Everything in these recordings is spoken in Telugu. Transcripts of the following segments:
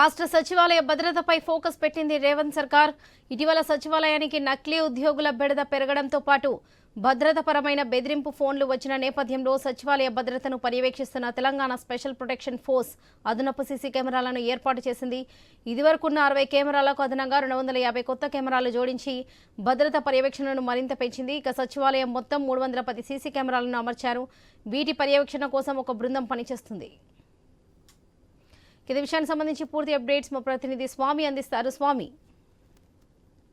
రాష్ట్ర సచివాలయ భద్రతపై ఫోకస్ పెట్టింది రేవంత్ సర్కార్. ఇటీవల సచివాలయానికి నకిలీ ఉద్యోగుల బెడద పెరగడంతో పాటు భద్రతపరమైన బెదిరింపు ఫోన్లు వచ్చిన నేపథ్యంలో సచివాలయ భద్రతను పర్యవేక్షిస్తున్న తెలంగాణ స్పెషల్ ప్రొటెక్షన్ ఫోర్స్ అదనపు సీసీ కెమెరాలను ఏర్పాటు చేసింది. ఇదివరకున్న 60 కెమెరాలకు అదనంగా 250 కొత్త కెమెరాలు జోడించి భద్రత పర్యవేక్షణను మరింత పెంచింది. ఇక సచివాలయం మొత్తం 310 సీసీ కెమెరాలను అమర్చారు. వీటి పర్యవేక్షణ కోసం ఒక బృందం పనిచేస్తుంది. ఇదే విషయానికి సంబంధించి పూర్తి అప్డేట్స్ మా ప్రతినిధి స్వామి అందిస్తారు. Swamy.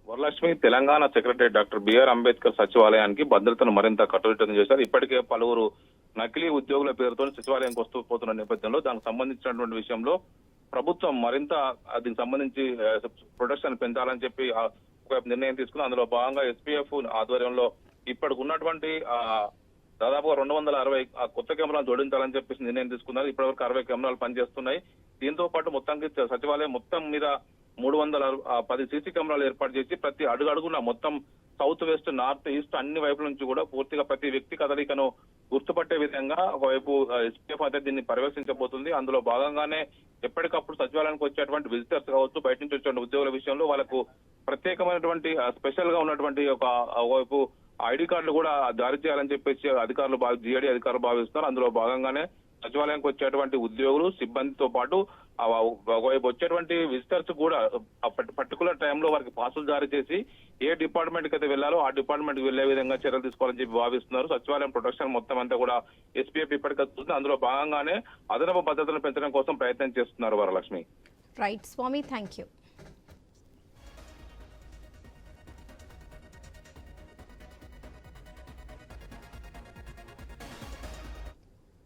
Varalakshmi, Telangana secretary doctor B R Ambedkar సచివాలయానికి భద్రతను మరింత కట్టుదిట్టం చేశారు. ఇప్పటికే పలువురు నకిలీ ఉద్యోగుల పేరుతో సచివాలయానికి వస్తూ పోతున్న నేపథ్యంలో దానికి సంబంధించినటువంటి విషయంలో ప్రభుత్వం మరింత దీనికి సంబంధించి ప్రొటెక్షన్ పెంచాలని చెప్పి ఒక నిర్ణయం తీసుకుని అందులో భాగంగా ఎస్పీఎఫ్ ఆధ్వర్యంలో ఇప్పటికి ఉన్నటువంటి దాదాపుగా 260 కొత్త కెమెరాలు జోడించాలని చెప్పేసి నిర్ణయం తీసుకున్నారు. ఇప్పటివరకు 60 కెమెరాలు పనిచేస్తున్నాయి. దీంతో పాటు మొత్తానికి సచివాలయం మొత్తం మీద 310 సీసీ కెమెరాలు ఏర్పాటు చేసి ప్రతి అడుగున మొత్తం సౌత్ వెస్ట్, నార్త్, ఈస్ట్ అన్ని వైపుల నుంచి కూడా పూర్తిగా ప్రతి వ్యక్తి కదలికను గుర్తుపట్టే విధంగా ఒకవైపు ఎస్పీఎఫ్ అయితే దీన్ని పర్యవేక్షించబోతుంది. అందులో భాగంగానే ఎప్పటికప్పుడు సచివాలయానికి వచ్చేటువంటి విజిటర్స్ కావచ్చు, బయట నుంచి వచ్చే ఉద్యోగుల విషయంలో వాళ్ళకు ప్రత్యేకమైనటువంటి స్పెషల్ గా ఉన్నటువంటి ఒకవైపు ఐడి కార్డులు కూడా జారీ చేయాలని చెప్పేసి జీఐడీ అధికారులు భావిస్తున్నారు. అందులో భాగంగానే సచివాలయానికి వచ్చేటువంటి ఉద్యోగులు, సిబ్బందితో పాటు ఒకవైపు వచ్చేటువంటి విజిటర్స్ కూడా పర్టికులర్ టైంలో వారికి పాసులు జారీ చేసి ఏ డిపార్ట్మెంట్ కి అయితే వెళ్లాలో ఆ డిపార్ట్మెంట్ కి వెళ్లే విధంగా చర్యలు తీసుకోవాలని చెప్పి భావిస్తున్నారు. సచివాలయం ప్రొటెక్షన్ మొత్తం అంతా కూడా ఎస్పీఎఫ్ ఇప్పటికీ అందులో భాగంగానే అదనపు భద్రతను పెంచడం కోసం ప్రయత్నం చేస్తున్నారు. వరలక్ష్మి. రైట్ స్వామి, థ్యాంక్ యూ.